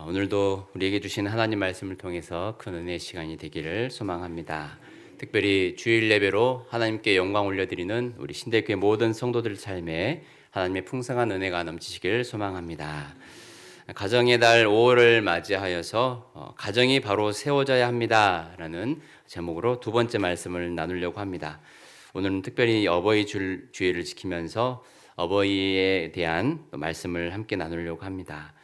오늘도 우리에게 주신 하나님 말씀을 통해서 큰 은혜의 시간이 되기를 소망합니다. 특별히 주일 예배로 하나님께 영광 올려드리는 우리 신대교회 모든 성도들 삶에 하나님의 풍성한 은혜가 넘치시길 소망합니다. 가정의 달 5월을 맞이하여서 가정이 바로 세워져야 합니다라는 제목으로 두 번째 말씀을 나누려고 합니다. 오늘은 특별히 어버이 주일을 지키면서 어버이에 대한 말씀을 함께 나누려고 합니다.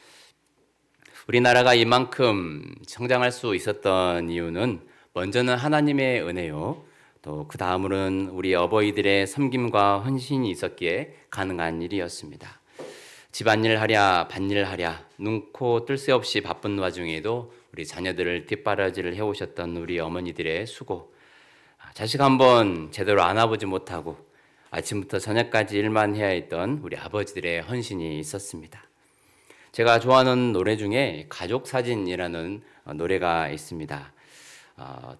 우리나라가 이만큼 성장할 수 있었던 이유는 먼저는 하나님의 은혜요. 또 그 다음으로는 우리 어버이들의 섬김과 헌신이 있었기에 가능한 일이었습니다. 집안일 하랴 밭일 하랴 눈코 뜰 새 없이 바쁜 와중에도 우리 자녀들을 뒷바라지를 해오셨던 우리 어머니들의 수고, 자식 한번 제대로 안아보지 못하고 아침부터 저녁까지 일만 해야 했던 우리 아버지들의 헌신이 있었습니다. 제가 좋아하는 노래 중에 가족사진이라는 노래가 있습니다.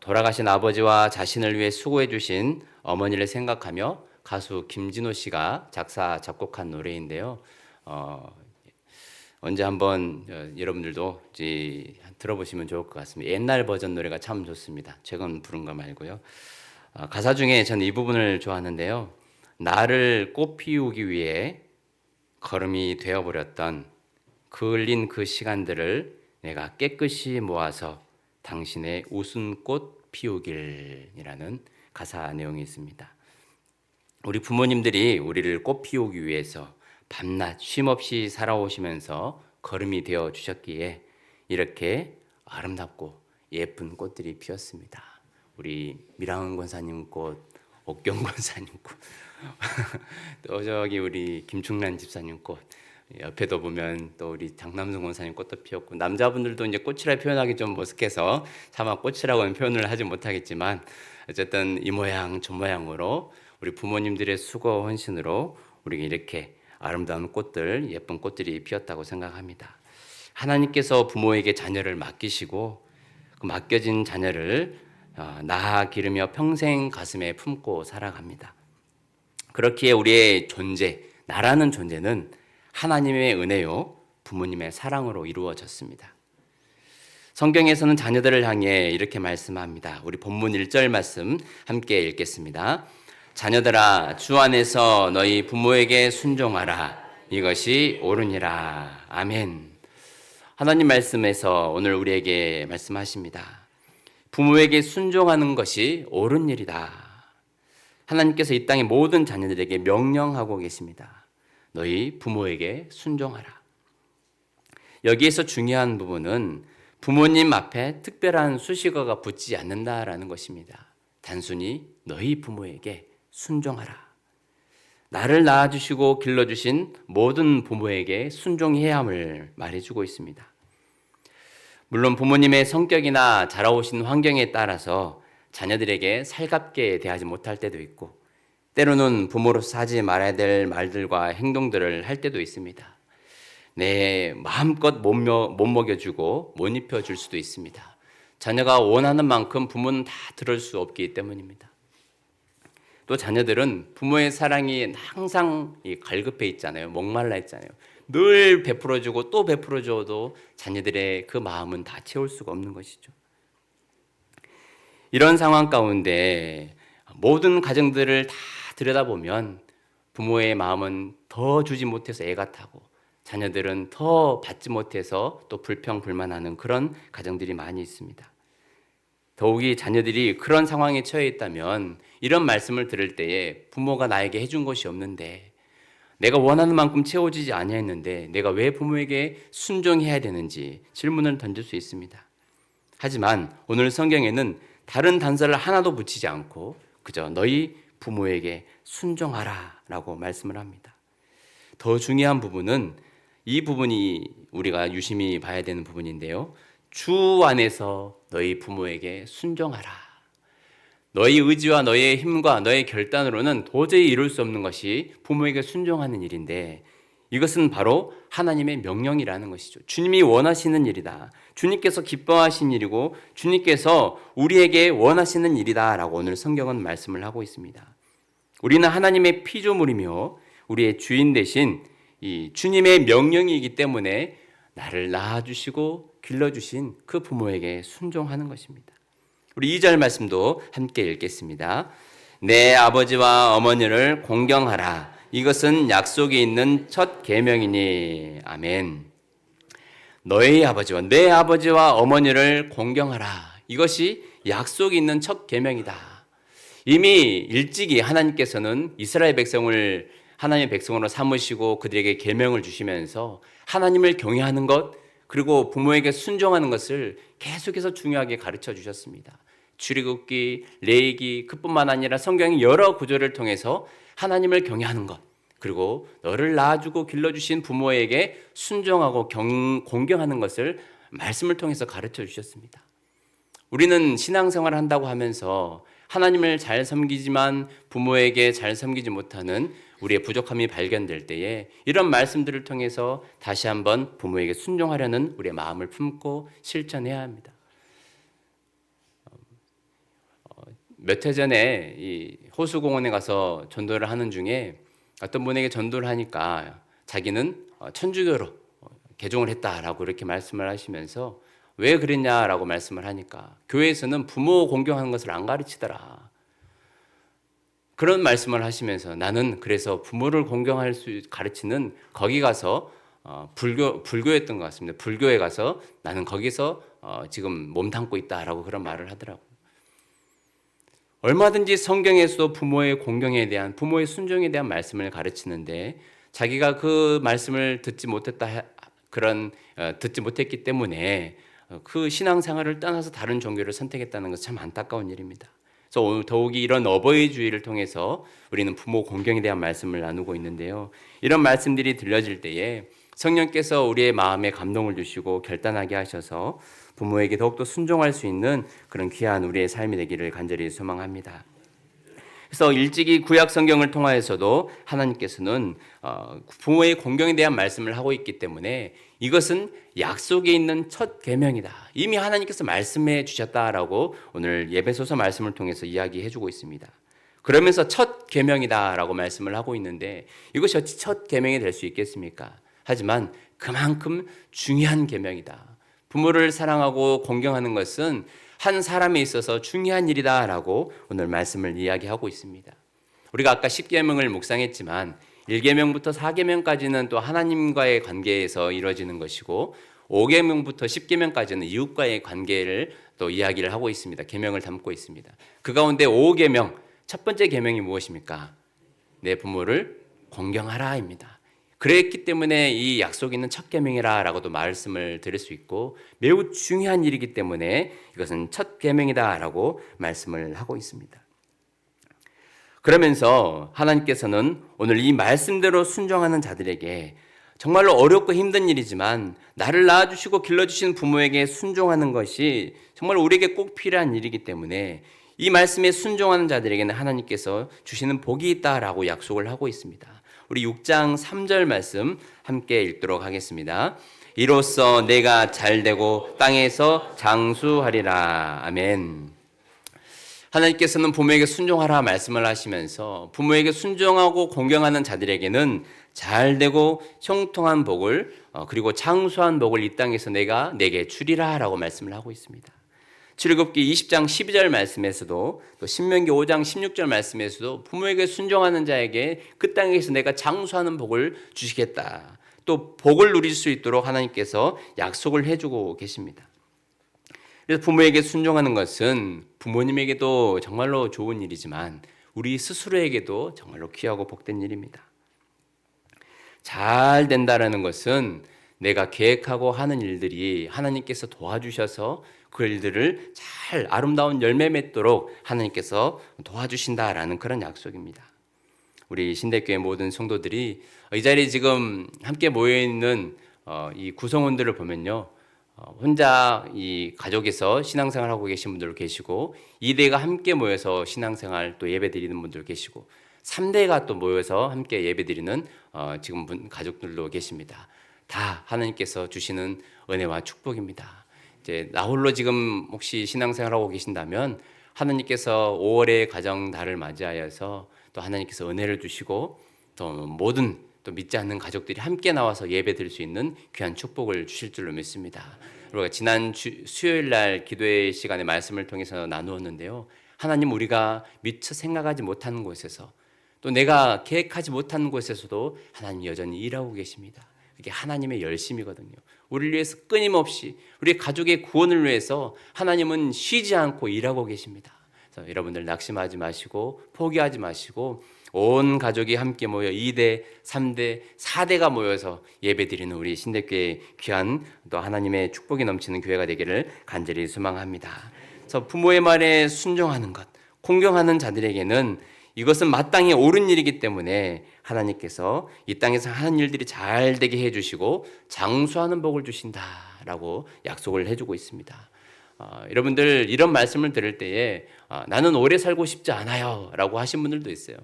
돌아가신 아버지와 자신을 위해 수고해 주신 어머니를 생각하며 가수 김진호 씨가 작사 작곡한 노래인데요. 언제 한번 여러분들도 들어보시면 좋을 것 같습니다. 옛날 버전 노래가 참 좋습니다. 최근 부른 거 말고요. 가사 중에 저는 이 부분을 좋아하는데요. 나를 꽃 피우기 위해 걸음이 되어버렸던 그을린 그 시간들을 내가 깨끗이 모아서 당신의 웃음꽃 피우길이라는 가사 내용이 있습니다. 우리 부모님들이 우리를 꽃 피우기 위해서 밤낮 쉼없이 살아오시면서 걸음이 되어 주셨기에 이렇게 아름답고 예쁜 꽃들이 피었습니다. 우리 미랑은 권사님 꽃, 옥경 권사님 꽃, 또 저기 우리 김충란 집사님 꽃, 옆에도 보면 또 우리 장남승 권사님 꽃도 피었고, 남자분들도 이제 꽃이라 표현하기 좀 머쓱해서 차마 꽃이라고는 표현을 하지 못하겠지만 어쨌든 이 모양 저 모양으로 우리 부모님들의 수고 헌신으로 우리가 이렇게 아름다운 꽃들, 예쁜 꽃들이 피었다고 생각합니다. 하나님께서 부모에게 자녀를 맡기시고 그 맡겨진 자녀를 낳아 기르며 평생 가슴에 품고 살아갑니다. 그렇기에 우리의 존재, 나라는 존재는 하나님의 은혜요, 부모님의 사랑으로 이루어졌습니다. 성경에서는 자녀들을 향해 이렇게 말씀합니다. 우리 본문 1절 말씀 함께 읽겠습니다. 자녀들아, 주 안에서 너희 부모에게 순종하라. 이것이 옳으니라. 아멘. 하나님 말씀에서 오늘 우리에게 말씀하십니다. 부모에게 순종하는 것이 옳은 일이다. 하나님께서 이 땅의 모든 자녀들에게 명령하고 계십니다. 너희 부모에게 순종하라. 여기에서 중요한 부분은 부모님 앞에 특별한 수식어가 붙지 않는다라는 것입니다. 단순히 너희 부모에게 순종하라. 나를 낳아주시고 길러주신 모든 부모에게 순종해야 함을 말해주고 있습니다. 물론 부모님의 성격이나 자라오신 환경에 따라서 자녀들에게 살갑게 대하지 못할 때도 있고, 때로는 부모로서 하지 말아야 될 말들과 행동들을 할 때도 있습니다. 내 마음껏 못 먹여주고 못 입혀줄 수도 있습니다. 자녀가 원하는 만큼 부모는 다 들을 수 없기 때문입니다. 또 자녀들은 부모의 사랑이 항상 갈급해 있잖아요. 목말라 있잖아요. 늘 베풀어주고 또 베풀어줘도 자녀들의 그 마음은 다 채울 수가 없는 것이죠. 이런 상황 가운데 모든 가정들을 다 들여다보면 부모의 마음은 더 주지 못해서 애가 타고 자녀들은 더 받지 못해서 또 불평불만하는 그런 가정들이 많이 있습니다. 더욱이 자녀들이 그런 상황에 처해 있다면 이런 말씀을 들을 때에 부모가 나에게 해준 것이 없는데, 내가 원하는 만큼 채워지지 아니했는데 내가 왜 부모에게 순종해야 되는지 질문을 던질 수 있습니다. 하지만 오늘 성경에는 다른 단서를 하나도 붙이지 않고 그저 너희 부모에게 순종하라 라고 말씀을 합니다. 더 중요한 부분은 이 부분이 우리가 유심히 봐야 되는 부분인데요. 주 안에서 너희 부모에게 순종하라. 너희 의지와 너의 힘과 너의 결단으로는 도저히 이룰 수 없는 것이 부모에게 순종하는 일인데, 이것은 바로 하나님의 명령이라는 것이죠. 주님이 원하시는 일이다. 주님께서 기뻐하신 일이고 주님께서 우리에게 원하시는 일이다 라고 오늘 성경은 말씀을 하고 있습니다. 우리는 하나님의 피조물이며 우리의 주인 대신 이 주님의 명령이기 때문에 나를 낳아주시고 길러주신 그 부모에게 순종하는 것입니다. 우리 2절 말씀도 함께 읽겠습니다. 내 아버지와 어머니를 공경하라. 이것은 약속이 있는 첫 계명이니. 아멘. 너의 아버지와 내 아버지와 어머니를 공경하라. 이것이 약속이 있는 첫 계명이다. 이미 일찍이 하나님께서는 이스라엘 백성을 하나님의 백성으로 삼으시고 그들에게 계명을 주시면서 하나님을 경외하는 것, 그리고 부모에게 순종하는 것을 계속해서 중요하게 가르쳐 주셨습니다. 출애굽기, 레위기, 그뿐만 아니라 성경의 여러 구절을 통해서 하나님을 경외하는 것, 그리고 너를 낳아주고 길러주신 부모에게 순종하고 공경하는 것을 말씀을 통해서 가르쳐 주셨습니다. 우리는 신앙생활을 한다고 하면서 하나님을 잘 섬기지만 부모에게 잘 섬기지 못하는 우리의 부족함이 발견될 때에 이런 말씀들을 통해서 다시 한번 부모에게 순종하려는 우리의 마음을 품고 실천해야 합니다. 몇 해 전에 이 호수공원에 가서 전도를 하는 중에 어떤 분에게 전도를 하니까 자기는 천주교로 개종을 했다라고 이렇게 말씀을 하시면서 왜 그랬냐라고 말씀을 하니까 교회에서는 부모 공경하는 것을 안 가르치더라. 그런 말씀을 하시면서 나는 그래서 부모를 공경할 수 가르치는 거기 가서 불교였던 것 같습니다. 불교에 가서 나는 거기서 지금 몸담고 있다라고 그런 말을 하더라고요. 얼마든지 성경에서도 부모의 공경에 대한, 부모의 순종에 대한 말씀을 가르치는데 자기가 그 말씀을 듣지 못했기 때문에 그 신앙생활을 떠나서 다른 종교를 선택했다는 것은 참 안타까운 일입니다. 그래서 오늘 더욱이 이런 어버이 주의를 통해서 우리는 부모 공경에 대한 말씀을 나누고 있는데요. 이런 말씀들이 들려질 때에 성령께서 우리의 마음에 감동을 주시고 결단하게 하셔서 부모에게 더욱더 순종할 수 있는 그런 귀한 우리의 삶이 되기를 간절히 소망합니다. 그래서 일찍이 구약 성경을 통하여서도 하나님께서는 부모의 공경에 대한 말씀을 하고 있기 때문에 이것은 약속에 있는 첫 계명이다. 이미 하나님께서 말씀해 주셨다라고 오늘 예배소서 말씀을 통해서 이야기해 주고 있습니다. 그러면서 첫 계명이다라고 말씀을 하고 있는데 이것이 어찌 첫 계명이 될 수 있겠습니까? 하지만 그만큼 중요한 계명이다. 부모를 사랑하고 공경하는 것은 한 사람에 있어서 중요한 일이다라고 오늘 말씀을 이야기하고 있습니다. 우리가 아까 10계명을 묵상했지만 1계명부터 4계명까지는 또 하나님과의 관계에서 이루어지는 것이고 5계명부터 10계명까지는 이웃과의 관계를 또 이야기를 하고 있습니다. 계명을 담고 있습니다. 그 가운데 5계명, 첫 번째 계명이 무엇입니까? 내 부모를 공경하라입니다. 그랬기 때문에 이 약속 있는 첫 계명이라라고도 말씀을 드릴 수 있고 매우 중요한 일이기 때문에 이것은 첫 계명이다라고 말씀을 하고 있습니다. 그러면서 하나님께서는 오늘 이 말씀대로 순종하는 자들에게 정말로 어렵고 힘든 일이지만 나를 낳아주시고 길러주신 부모에게 순종하는 것이 정말 우리에게 꼭 필요한 일이기 때문에 이 말씀에 순종하는 자들에게는 하나님께서 주시는 복이 있다라고 약속을 하고 있습니다. 우리 6장 3절 말씀 함께 읽도록 하겠습니다. 이로써 내가 잘되고 땅에서 장수하리라. 아멘. 하나님께서는 부모에게 순종하라 말씀을 하시면서 부모에게 순종하고 공경하는 자들에게는 잘되고 형통한 복을 그리고 장수한 복을 이 땅에서 내게 주리라 라고 말씀을 하고 있습니다. 출애굽기 20장 12절 말씀에서도 또 신명기 5장 16절 말씀에서도 부모에게 순종하는 자에게 그 땅에서 내가 장수하는 복을 주시겠다. 또 복을 누릴 수 있도록 하나님께서 약속을 해주고 계십니다. 그래서 부모에게 순종하는 것은 부모님에게도 정말로 좋은 일이지만 우리 스스로에게도 정말로 귀하고 복된 일입니다. 잘 된다라는 것은 내가 계획하고 하는 일들이 하나님께서 도와주셔서 그 일들을 잘 아름다운 열매 맺도록 하나님께서 도와주신다라는 그런 약속입니다. 우리 신대교회 모든 성도들이 이 자리에 지금 함께 모여있는 이 구성원들을 보면요, 혼자 이 가족에서 신앙생활 하고 계신 분들 계시고 2대가 함께 모여서 신앙생활 또 예배 드리는 분들 계시고 3대가 또 모여서 함께 예배 드리는 지금 가족들도 계십니다. 다 하나님께서 주시는 은혜와 축복입니다. 이제 나 홀로 지금 혹시 신앙생활 하고 계신다면 하나님께서 5월의 가정 달을 맞이하여서 또 하나님께서 은혜를 주시고 또 모든 또 믿지 않는 가족들이 함께 나와서 예배드릴 수 있는 귀한 축복을 주실 줄로 믿습니다. 우리가 지난 수요일 날 기도의 시간에 말씀을 통해서 나누었는데요. 하나님, 우리가 미처 생각하지 못하는 곳에서 또 내가 계획하지 못하는 곳에서도 하나님 여전히 일하고 계십니다. 그게 하나님의 열심이거든요. 우리를 위해서 끊임없이 우리 가족의 구원을 위해서 하나님은 쉬지 않고 일하고 계십니다. 그래서 여러분들 낙심하지 마시고 포기하지 마시고 온 가족이 함께 모여 2대, 3대, 4대가 모여서 예배드리는 우리 신대교회 귀한 또 하나님의 축복이 넘치는 교회가 되기를 간절히 소망합니다. 그래서 부모의 말에 순종하는 것, 공경하는 자들에게는 이것은 마땅히 옳은 일이기 때문에 하나님께서 이 땅에서 하는 일들이 잘 되게 해주시고 장수하는 복을 주신다라고 약속을 해주고 있습니다. 여러분들 이런 말씀을 들을 때에 나는 오래 살고 싶지 않아요 라고 하신 분들도 있어요.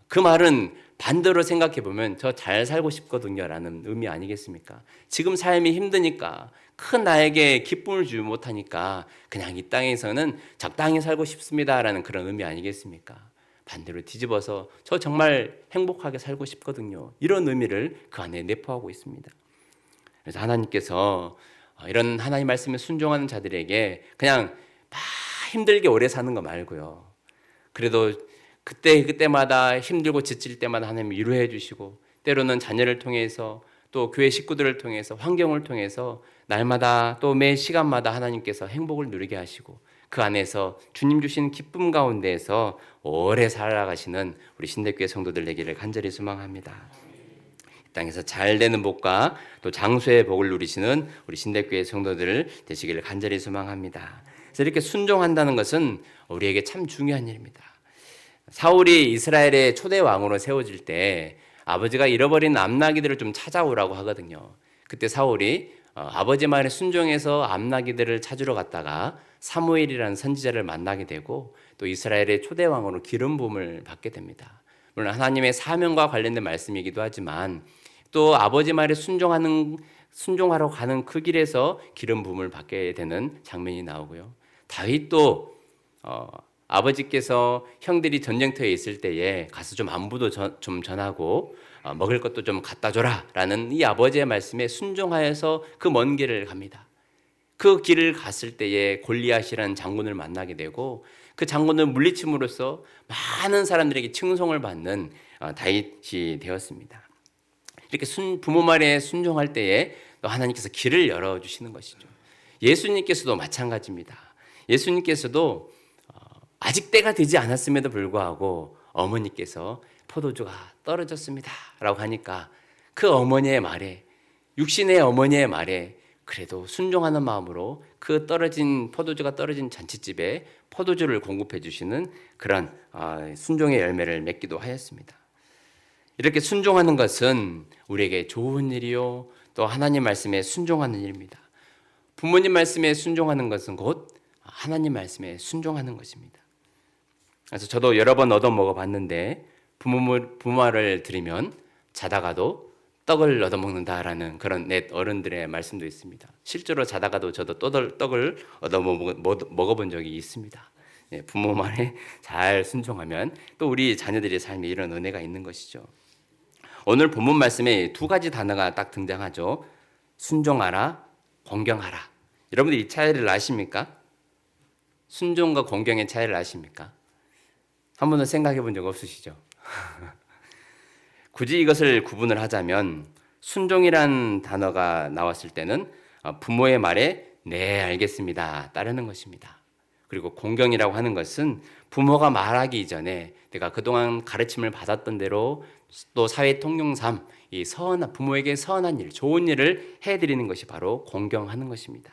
그 말은 반대로 생각해 보면 저 잘 살고 싶거든요 라는 의미 아니겠습니까? 지금 삶이 힘드니까 큰 나에게 기쁨을 주지 못하니까 그냥 이 땅에서는 적당히 살고 싶습니다 라는 그런 의미 아니겠습니까? 반대로 뒤집어서 저 정말 행복하게 살고 싶거든요, 이런 의미를 그 안에 내포하고 있습니다. 그래서 하나님께서 이런 하나님 말씀에 순종하는 자들에게 그냥 막 힘들게 오래 사는 거 말고요, 그래도 그때마다 힘들고 지칠 때마다 하나님 위로해 주시고, 때로는 자녀를 통해서 또 교회 식구들을 통해서 환경을 통해서 날마다 또 매 시간마다 하나님께서 행복을 누리게 하시고 그 안에서 주님 주신 기쁨 가운데에서 오래 살아가시는 우리 신대교회 성도들 되기를 간절히 소망합니다. 이 땅에서 잘 되는 복과 또 장수의 복을 누리시는 우리 신대교회 성도들 되시기를 간절히 소망합니다. 그래서 이렇게 순종한다는 것은 우리에게 참 중요한 일입니다. 사울이 이스라엘의 초대 왕으로 세워질 때 아버지가 잃어버린 암나기들을 좀 찾아오라고 하거든요. 그때 사울이 아버지 말에 순종해서 암나기들을 찾으러 갔다가 사무엘이라는 선지자를 만나게 되고 또 이스라엘의 초대 왕으로 기름 부음을 받게 됩니다. 물론 하나님의 사명과 관련된 말씀이기도 하지만 또 아버지 말에 순종하러 가는 그 길에서 기름 부음을 받게 되는 장면이 나오고요. 다윗도 아버지께서 형들이 전쟁터에 있을 때에 가서 좀 안부도 좀 전하고 먹을 것도 좀 갖다 줘라 라는 이 아버지의 말씀에 순종하여서 그 먼 길을 갑니다. 그 길을 갔을 때에 골리앗이라는 장군을 만나게 되고 그 장군을 물리침으로써 많은 사람들에게 칭송을 받는 다윗이 되었습니다. 이렇게 부모 말에 순종할 때에 또 하나님께서 길을 열어주시는 것이죠. 예수님께서도 마찬가지입니다. 예수님께서도 아직 때가 되지 않았음에도 불구하고 어머니께서 포도주가 떨어졌습니다 라고 하니까 그 어머니의 말에, 육신의 어머니의 말에 그래도 순종하는 마음으로 그 포도주가 떨어진 잔치집에 포도주를 공급해 주시는 그런 순종의 열매를 맺기도 하였습니다. 이렇게 순종하는 것은 우리에게 좋은 일이요 또 하나님 말씀에 순종하는 일입니다. 부모님 말씀에 순종하는 것은 곧 하나님 말씀에 순종하는 것입니다. 그래서 저도 여러 번 얻어먹어 봤는데 부모를 드리면 자다가도 떡을 얻어먹는다라는 그런 옛 어른들의 말씀도 있습니다. 실제로 자다가도 저도 떡을 얻어먹어본 적이 있습니다. 부모 말에 잘 순종하면 또 우리 자녀들의 삶에 이런 은혜가 있는 것이죠. 오늘 본문 말씀에 두 가지 단어가 딱 등장하죠. 순종하라, 공경하라. 여러분들 이 차이를 아십니까? 순종과 공경의 차이를 아십니까? 한 번도 생각해 본 적 없으시죠? 굳이 이것을 구분을 하자면 순종이란 단어가 나왔을 때는 부모의 말에 네 알겠습니다 따르는 것입니다. 그리고 공경이라고 하는 것은 부모가 말하기 이전에 내가 그동안 가르침을 받았던 대로 또 사회 통용삼 이 부모에게 선한 일, 좋은 일을 해드리는 것이 바로 공경하는 것입니다.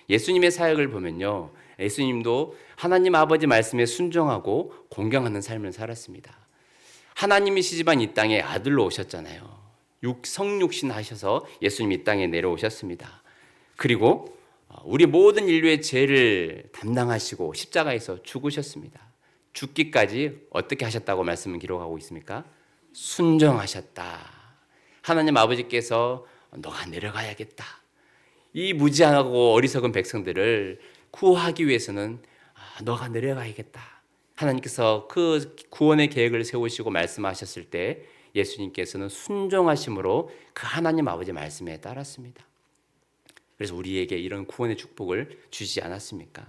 예수님의 사역을 보면요, 예수님도 하나님 아버지 말씀에 순종하고 공경하는 삶을 살았습니다. 하나님이시지만 이 땅에 아들로 오셨잖아요. 성육신 하셔서 예수님 이 땅에 내려오셨습니다. 그리고 우리 모든 인류의 죄를 담당하시고 십자가에서 죽으셨습니다. 죽기까지 어떻게 하셨다고 말씀은 기록하고 있습니까? 순종하셨다. 하나님 아버지께서 너가 내려가야겠다. 이 무지하고 어리석은 백성들을 구하기 위해서는 너가 내려가야겠다. 하나님께서 그 구원의 계획을 세우시고 말씀하셨을 때 예수님께서는 순종하심으로 그 하나님 아버지 말씀에 따랐습니다. 그래서 우리에게 이런 구원의 축복을 주시지 않았습니까?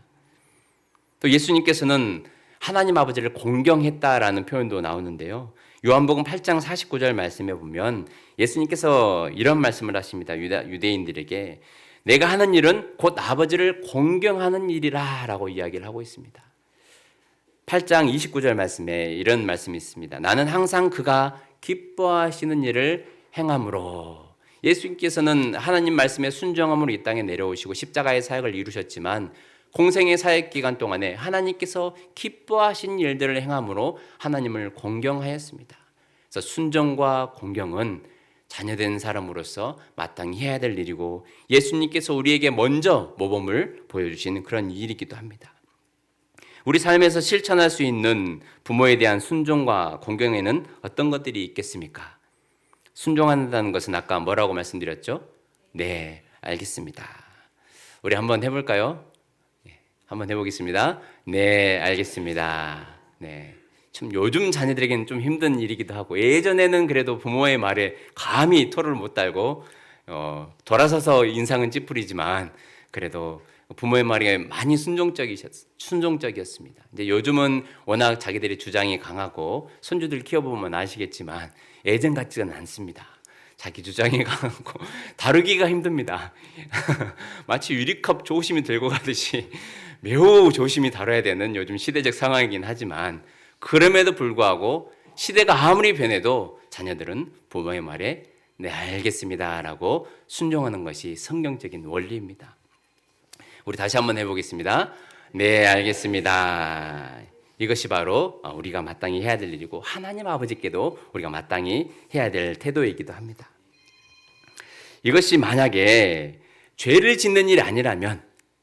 또 예수님께서는 하나님 아버지를 공경했다라는 표현도 나오는데요. 요한복음 8장 49절 말씀에 보면 예수님께서 이런 말씀을 하십니다. 유대인들에게 내가 하는 일은 곧 아버지를 공경하는 일이라 라고 이야기를 하고 있습니다. 8장 29절 말씀에 이런 말씀이 있습니다. 나는 항상 그가 기뻐하시는 일을 행함으로. 예수님께서는 하나님 말씀에 순종함으로 이 땅에 내려오시고 십자가의 사역을 이루셨지만 공생의 사역 기간 동안에 하나님께서 기뻐하신 일들을 행함으로 하나님을 공경하였습니다. 그래서 순종과 공경은 자녀된 사람으로서 마땅히 해야 될 일이고 예수님께서 우리에게 먼저 모범을 보여주시는 그런 일이기도 합니다. 우리 삶에서 실천할 수 있는 부모에 대한 순종과 공경에는 어떤 것들이 있겠습니까? 순종한다는 것은 아까 뭐라고 말씀드렸죠? 네, 알겠습니다. 우리 한번 해볼까요? 한번 해보겠습니다. 네, 알겠습니다. 네. 참 요즘 자녀들에게는 좀 힘든 일이기도 하고 예전에는 그래도 부모의 말에 감히 토를 못 달고 돌아서서 인상은 찌푸리지만 그래도 부모의 말에 많이 순종적이었습니다. 이제 요즘은 워낙 자기들의 주장이 강하고 손주들 키워보면 아시겠지만 예전 같지는 않습니다. 자기 주장이 강하고 다루기가 힘듭니다. 마치 유리컵 조심히 들고 가듯이 매우 조심히 다뤄야 되는 요즘 시대적 상황이긴 하지만 그럼에도 불구하고 시대가 아무리 변해도 자녀들은 부모의 말에 네 알겠습니다 라고 순종하는 것이 성경적인 원리입니다. 우리 다시 한번 해보겠습니다. 네 알겠습니다. 이것이 바로 우리가 마땅히 해야 될 일이고 하나님 아버지께도 우리가 마땅히 해야 될 태도이기도 합니다. 이것이 만약에 죄를 짓는 일이 아니라면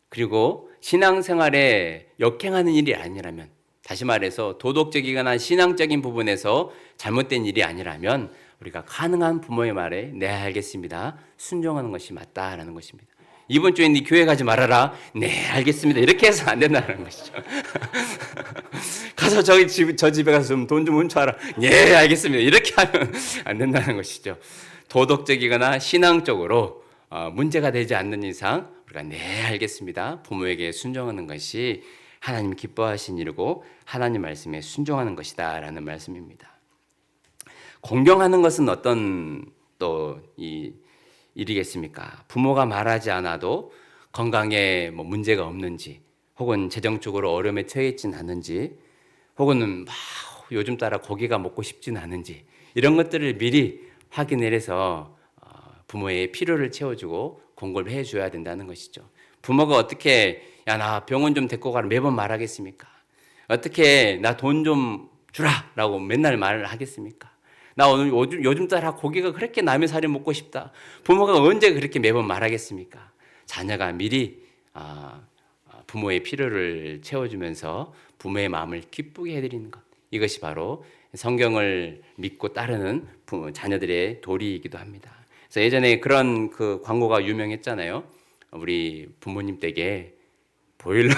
그리고 신앙생활에 역행하는 일이 아니라면 다시 말해서 도덕적이거나 신앙적인 부분에서 잘못된 일이 아니라면 우리가 가능한 부모의 말에 네 알겠습니다 순종하는 것이 맞다라는 것입니다. 이번 주에 네 교회 가지 말아라. 네 알겠습니다. 이렇게 해서 안 된다는 것이죠. 가서 저 집에 가서 돈 좀 훔쳐와라. 네 알겠습니다. 이렇게 하면 안 된다는 것이죠. 도덕적이거나 신앙적으로 문제가 되지 않는 이상 우리가 네 알겠습니다 부모에게 순종하는 것이 하나님 기뻐하신 일이고 하나님 말씀에 순종하는 것이다 라는 말씀입니다. 공경하는 것은 어떤 또 일이겠습니까? 부모가 말하지 않아도 건강에 문제가 없는지 혹은 재정적으로 어려움에 처해 있진 않은지 혹은 요즘 따라 고기가 먹고 싶진 않은지 이런 것들을 미리 확인을 해서 부모의 필요를 채워주고 공급을 해줘야 된다는 것이죠. 부모가 어떻게 야 나 병원 좀 데리고 가라 매번 말하겠습니까? 어떻게 나 돈 좀 주라 라고 맨날 말을 하겠습니까? 나 오늘 요즘 따라 고기가 그렇게 남의 살이 먹고 싶다. 부모가 언제 그렇게 매번 말하겠습니까? 자녀가 미리 부모의 필요를 채워주면서 부모의 마음을 기쁘게 해드리는 것. 이것이 바로 성경을 믿고 따르는 자녀들의 도리이기도 합니다. 그래서 예전에 그런 그 광고가 유명했잖아요. 우리 부모님 댁에 보일러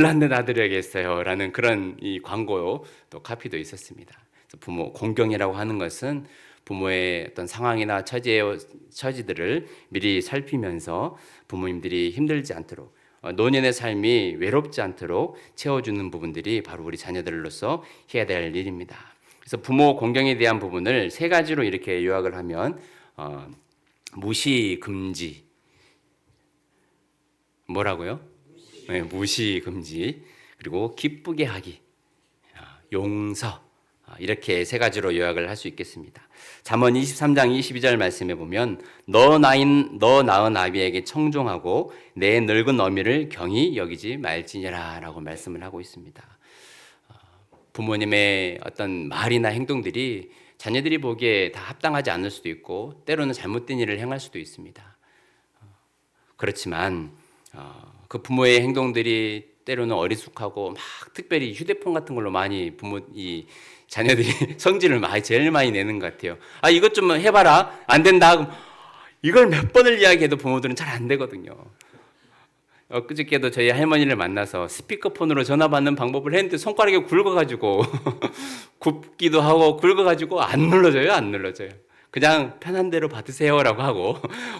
한 대 놔드려야겠어요 라는 그런 이 광고 또 카피도 있었습니다. 부모 공경이라고 하는 것은 부모의 어떤 상황이나 처지들을 미리 살피면서 부모님들이 힘들지 않도록 노년의 삶이 외롭지 않도록 채워주는 부분들이 바로 우리 자녀들로서 해야 될 일입니다. 그래서 부모 공경에 대한 부분을 세 가지로 이렇게 요약을 하면 무시 금지 뭐라고요? 네, 무시 금지 그리고 기쁘게 하기 용서 이렇게 세 가지로 요약을 할 수 있겠습니다. 잠언 23장 22절 말씀에 보면 너 낳은 아비에게 청종하고 내 늙은 어미를 경히 여기지 말지니라 라고 말씀을 하고 있습니다. 부모님의 어떤 말이나 행동들이 자녀들이 보기에 다 합당하지 않을 수도 있고 때로는 잘못된 일을 행할 수도 있습니다. 그렇지만 그 부모의 행동들이 때로는 어리숙하고 막 특별히 휴대폰 같은 걸로 많이 자녀들이 성질을 제일 많이 내는 것 같아요. 이것 좀 해봐라. 안 된다. 이걸 몇 번을 이야기해도 부모들은 잘 안 되거든요. 엊그저께도 저희 할머니를 만나서 스피커폰으로 전화 받는 방법을 했는데 손가락이 굵어가지고 굽기도 하고 굵어가지고 안 눌러져요, 안 눌러져요. 그냥 편한 대로 받으세요라고 하고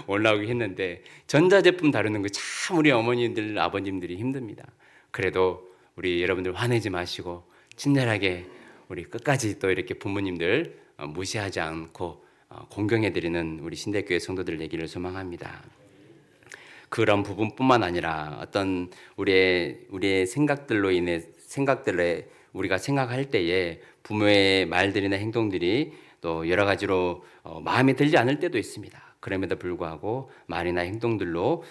올라오기 했는데 전자제품 다루는 거 참 우리 어머님들, 아버님들이 힘듭니다. 그래도 우리 여러분들 화내지 마시고 친절하게 우리 끝까지 또 이렇게 부모님들 무시하지 않고 공경해드리는 우리 신대교회 성도들 되기를 소망합니다. 그런 부분뿐만 아니라 어떤 우리의 생각들로 인해 생각들에 우리가 생각할 때에 부모의 말들이나 행동들이 또 여러 가지로 마음에 들지 않을 때도 있습니다. 그럼에도 불구하고 말이나 행동들로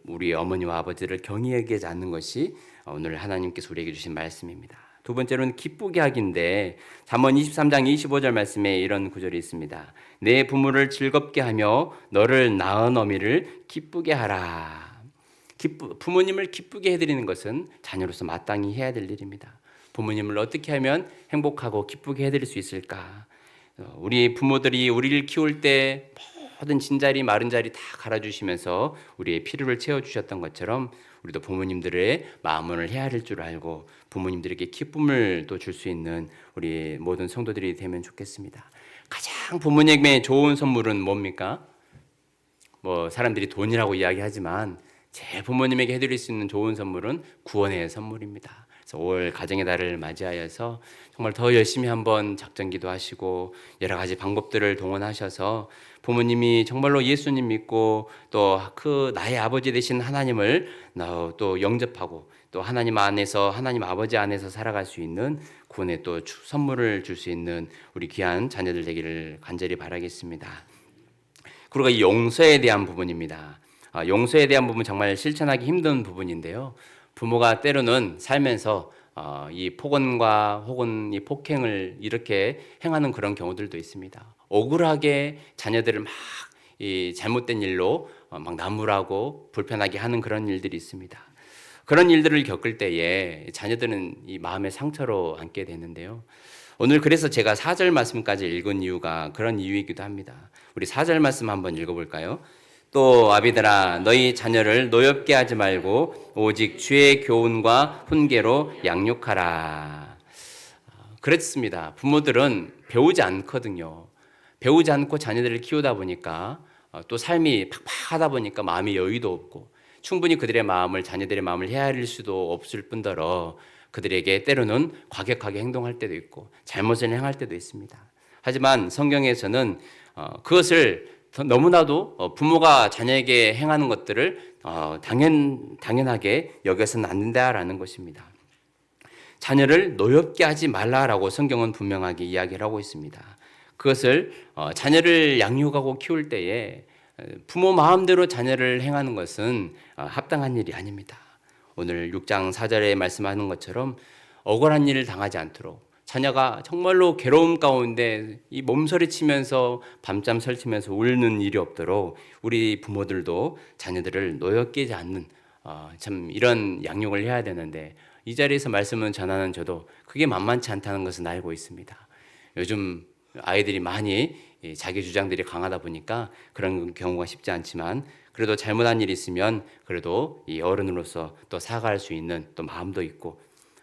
우리 어머니와 아버지를 경히 여기지 않는 것이 오늘 하나님께서 우리에게 주신 말씀입니다. 두 번째로는 기쁘게 하기인데 잠언 23장 25절 말씀에 이런 구절이 있습니다. 내 부모를 즐겁게 하며 너를 낳은 어미를 기쁘게 하라. 부모님을 기쁘게 해드리는 것은 자녀로서 마땅히 해야 될 일입니다. 부모님을 어떻게 하면 행복하고 기쁘게 해드릴 수 있을까? 우리 부모들이 우리를 키울 때 모든 진자리 마른 자리 다 갈아주시면서 우리의 필요를 채워주셨던 것처럼 우리도 부모님들의 마음을 헤아릴 줄 알고 부모님들에게 기쁨을 또 줄 수 있는 우리 모든 성도들이 되면 좋겠습니다. 가장 부모님에게 좋은 선물은 뭡니까? 사람들이 돈이라고 이야기하지만 제 부모님에게 해드릴 수 있는 좋은 선물은 구원의 선물입니다. 그래서 5월 가정의 달을 맞이하여서 정말 더 열심히 한번 작전기도 하시고 여러 가지 방법들을 동원하셔서 부모님이 정말로 예수님 믿고 또 나의 아버지 되신 하나님을 또 영접하고 또 하나님 아버지 안에서 살아갈 수 있는 구원의 또 선물을 줄 수 있는 우리 귀한 자녀들 되기를 간절히 바라겠습니다. 그리고 이 용서에 대한 부분입니다. 용서에 대한 부분 정말 실천하기 힘든 부분인데요. 부모가 때로는 살면서 이 폭언과 혹은 이 폭행을 이렇게 행하는 그런 경우들도 있습니다. 억울하게 자녀들을 막 이 잘못된 일로 막 나무라고 불편하게 하는 그런 일들이 있습니다. 그런 일들을 겪을 때에 자녀들은 이 마음의 상처로 안게 되는데요. 오늘 그래서 제가 4절 말씀까지 읽은 이유가 그런 이유이기도 합니다. 우리 4절 말씀 한번 읽어볼까요? 또 아비들아 너희 자녀를 노엽게 하지 말고 오직 주의 교훈과 훈계로 양육하라. 그렇습니다. 부모들은 배우지 않거든요. 배우지 않고 자녀들을 키우다 보니까 또 삶이 팍팍하다 보니까 마음의 여유도 없고 충분히 자녀들의 마음을 헤아릴 수도 없을 뿐더러 그들에게 때로는 과격하게 행동할 때도 있고 잘못을 행할 때도 있습니다. 하지만 성경에서는 그것을 너무나도 부모가 자녀에게 행하는 것들을 당연하게 여겨서는 안 된다라는 것입니다. 자녀를 노엽게 하지 말라라고 성경은 분명하게 이야기를 하고 있습니다. 그것을 자녀를 양육하고 키울 때에 부모 마음대로 자녀를 행하는 것은 합당한 일이 아닙니다. 오늘 6장 4절에 말씀하는 것처럼 억울한 일을 당하지 않도록 자녀가 정말로 괴로움 가운데 이 몸서리치면서 밤잠 설치면서 울는 일이 없도록 우리 부모들도 자녀들을 노엽게 하지 않는 참 이런 양육을 해야 되는데 이 자리에서 말씀을 전하는 저도 그게 만만치 않다는 것은 알고 있습니다. 요즘 아이들이 많이 자기 주장들이 강하다 보니까 그런 경우가 쉽지 않지만 그래도 잘못한 일이 있으면 그래도 이 어른으로서 또 사과할 수 있는 또 마음도 있고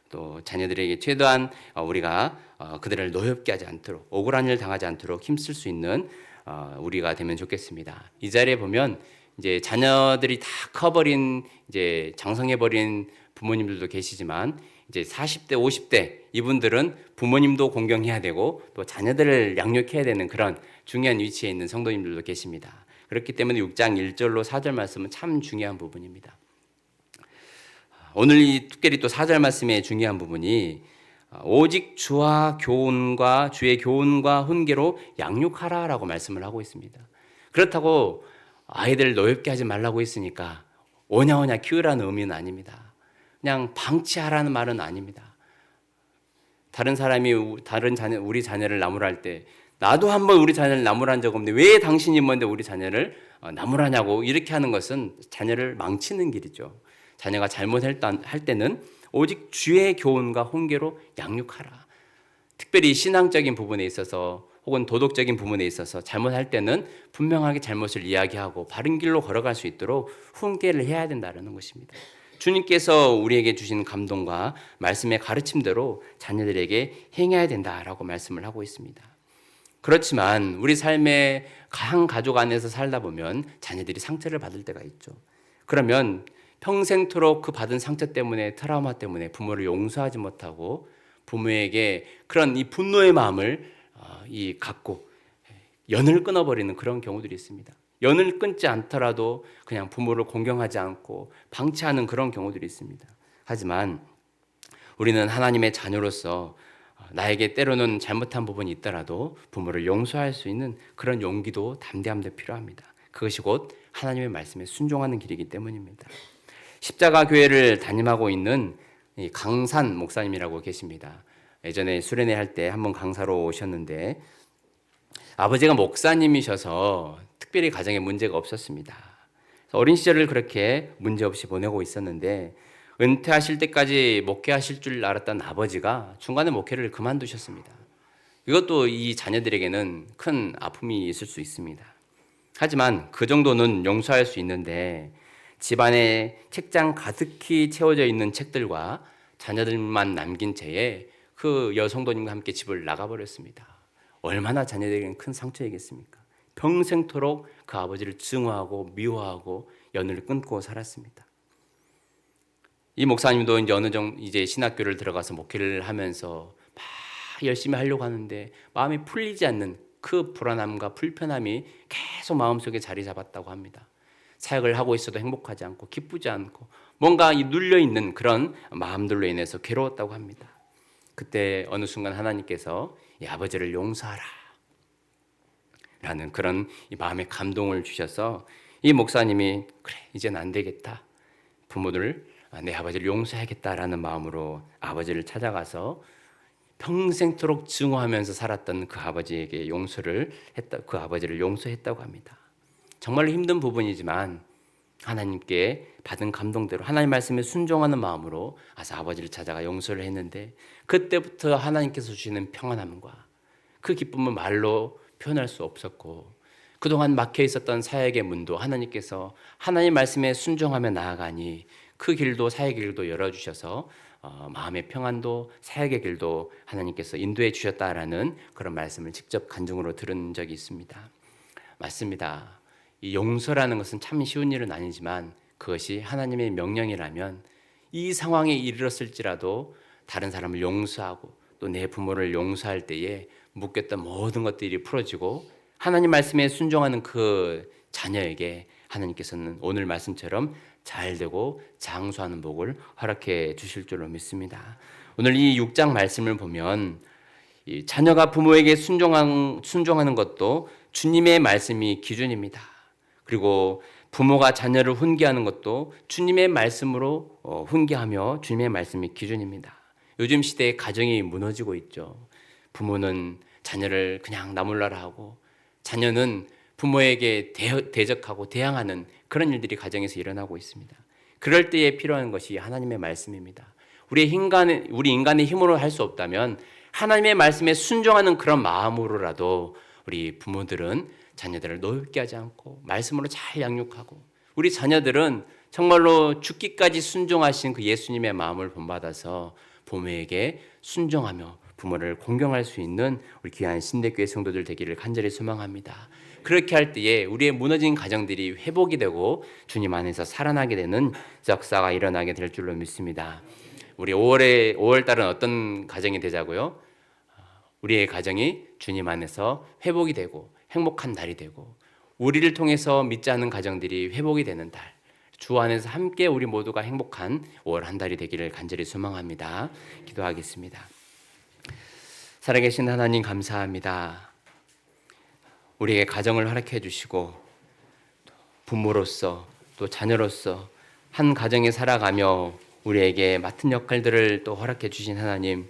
또 자녀들에게 최대한 우리가 그들을 노엽게 하지 않도록 억울한 일 당하지 않도록 힘쓸 수 있는 우리가 되면 좋겠습니다. 이 자리에 보면 이제 자녀들이 다 커버린 이제 장성해버린 부모님들도 계시지만 이제 40대, 50대 이분들은 부모님도 공경해야 되고 또 자녀들을 양육해야 되는 그런 중요한 위치에 있는 성도님들도 계십니다. 그렇기 때문에 6장 1절로 4절 말씀은 참 중요한 부분입니다. 오늘 이 특별히 또 4절 말씀의 중요한 부분이 오직 주의 교훈과 훈계로 양육하라라고 말씀을 하고 있습니다. 그렇다고 아이들 노엽게 하지 말라고 했으니까 오냐오냐 키우라는 의미는 아닙니다. 그냥 방치하라는 말은 아닙니다. 다른 사람이 우리 자녀를 나무랄 때 나도 한번 우리 자녀를 나무란 적 없는데 왜 당신이 뭔데 우리 자녀를 나무라냐고 이렇게 하는 것은 자녀를 망치는 길이죠. 자녀가 잘못할 때는 오직 주의 교훈과 훈계로 양육하라. 특별히 신앙적인 부분에 있어서 혹은 도덕적인 부분에 있어서 잘못할 때는 분명하게 잘못을 이야기하고 바른 길로 걸어갈 수 있도록 훈계를 해야 된다는 것입니다. 주님께서 우리에게 주신 감동과 말씀의 가르침대로 자녀들에게 행해야 된다라고 말씀을 하고 있습니다. 그렇지만 우리 삶의 한 가족 안에서 살다 보면 자녀들이 상처를 받을 때가 있죠. 그러면 평생토록 그 받은 상처 때문에, 트라우마 때문에 부모를 용서하지 못하고 부모에게 그런 이 분노의 마음을 갖고 연을 끊어버리는 그런 경우들이 있습니다. 연을 끊지 않더라도 그냥 부모를 공경하지 않고 방치하는 그런 경우들이 있습니다. 하지만 우리는 하나님의 자녀로서 나에게 때로는 잘못한 부분이 있더라도 부모를 용서할 수 있는 그런 용기도 담대함도 필요합니다. 그것이 곧 하나님의 말씀에 순종하는 길이기 때문입니다. 십자가 교회를 담임하고 있는 강산 목사님이라고 계십니다. 예전에 수련회 할 때 한번 강사로 오셨는데 아버지가 목사님이셔서 특별히 가정에 문제가 없었습니다. 어린 시절을 그렇게 문제없이 보내고 있었는데 은퇴하실 때까지 목회하실 줄 알았던 아버지가 중간에 목회를 그만두셨습니다. 이것도 이 자녀들에게는 큰 아픔이 있을 수 있습니다. 하지만 그 정도는 용서할 수 있는데 집안에 책장 가득히 채워져 있는 책들과 자녀들만 남긴 채에 그 여성도님과 함께 집을 나가버렸습니다. 얼마나 자녀들에게는 큰 상처이겠습니까? 평생토록 그 아버지를 증오하고 미워하고 연을 끊고 살았습니다. 이 목사님도 이제 어느 정도 이제 신학교를 들어가서 목회를 하면서 막 열심히 하려고 하는데 마음이 풀리지 않는 그 불안함과 불편함이 계속 마음속에 자리 잡았다고 합니다. 사역을 하고 있어도 행복하지 않고 기쁘지 않고 뭔가 눌려있는 그런 마음들로 인해서 괴로웠다고 합니다. 그때 어느 순간 하나님께서 이 아버지를 용서하라 라는 그런 이 마음의 감동을 주셔서 이 목사님이 그래 이제는 안 되겠다. 부모들 내 아버지를 용서해야겠다라는 마음으로 아버지를 찾아가서 평생토록 증오하면서 살았던 그 아버지에게 그 아버지를 용서했다고 합니다. 정말로 힘든 부분이지만 하나님께 받은 감동대로 하나님 말씀에 순종하는 마음으로 아서 아버지를 찾아가 용서를 했는데 그때부터 하나님께서 주시는 평안함과 그 기쁨은 말로 표현할 수 없었고 그동안 막혀 있었던 사역의 문도 하나님께서 하나님 말씀에 순종하며 나아가니 그 길도 사역의 길도 열어주셔서 마음의 평안도 사역의 길도 하나님께서 인도해 주셨다라는 그런 말씀을 직접 간증으로 들은 적이 있습니다. 맞습니다. 이 용서라는 것은 참 쉬운 일은 아니지만 그것이 하나님의 명령이라면 이 상황에 이르렀을지라도 다른 사람을 용서하고 또 내 부모를 용서할 때에 묶였던 모든 것들이 풀어지고 하나님 말씀에 순종하는 그 자녀에게 하나님께서는 오늘 말씀처럼 잘되고 장수하는 복을 허락해 주실 줄로 믿습니다. 오늘 이 6장 말씀을 보면 이 자녀가 부모에게 순종하는 것도 주님의 말씀이 기준입니다. 그리고 부모가 자녀를 훈계하는 것도 주님의 말씀으로 훈계하며 주님의 말씀이 기준입니다. 요즘 시대에 가정이 무너지고 있죠. 부모는 자녀를 그냥 나몰라라 하고 자녀는 부모에게 대적하고 대항하는 그런 일들이 가정에서 일어나고 있습니다. 그럴 때에 필요한 것이 하나님의 말씀입니다. 우리 인간의 힘으로 할 수 없다면 하나님의 말씀에 순종하는 그런 마음으로라도 우리 부모들은 자녀들을 노엽게 하지 않고 말씀으로 잘 양육하고 우리 자녀들은 정말로 죽기까지 순종하신 그 예수님의 마음을 본받아서 부모에게 순종하며 부모를 공경할 수 있는 우리 귀한 신대교회 성도들 되기를 간절히 소망합니다. 그렇게 할 때에 우리의 무너진 가정들이 회복이 되고 주님 안에서 살아나게 되는 역사가 일어나게 될 줄로 믿습니다. 우리 5월 달은 어떤 가정이 되자고요? 우리의 가정이 주님 안에서 회복이 되고 행복한 달이 되고 우리를 통해서 믿지 않는 가정들이 회복이 되는 달, 주 안에서 함께 우리 모두가 행복한 5월 한 달이 되기를 간절히 소망합니다. 기도하겠습니다. 살아계신 하나님 감사합니다. 우리에게 가정을 허락해 주시고 부모로서 또 자녀로서 한 가정에 살아가며 우리에게 맡은 역할들을 또 허락해 주신 하나님,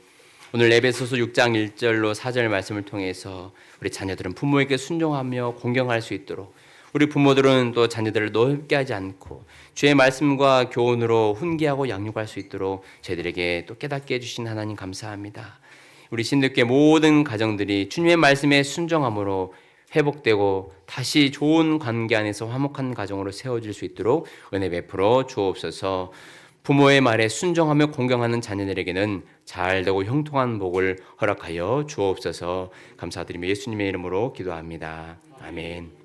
오늘 에베소서 6장 1절로 4절 말씀을 통해서 우리 자녀들은 부모에게 순종하며 공경할 수 있도록 우리 부모들은 또 자녀들을 노엽게 하지 않고 주의 말씀과 교훈으로 훈계하고 양육할 수 있도록 저희들에게 또 깨닫게 해주신 하나님 감사합니다. 우리 신들교회 모든 가정들이 주님의 말씀에 순종함으로 회복되고 다시 좋은 관계 안에서 화목한 가정으로 세워질 수 있도록 은혜 베풀어 주옵소서. 부모의 말에 순종하며 공경하는 자녀들에게는 잘되고 형통한 복을 허락하여 주옵소서. 감사드리며 예수님의 이름으로 기도합니다. 아멘.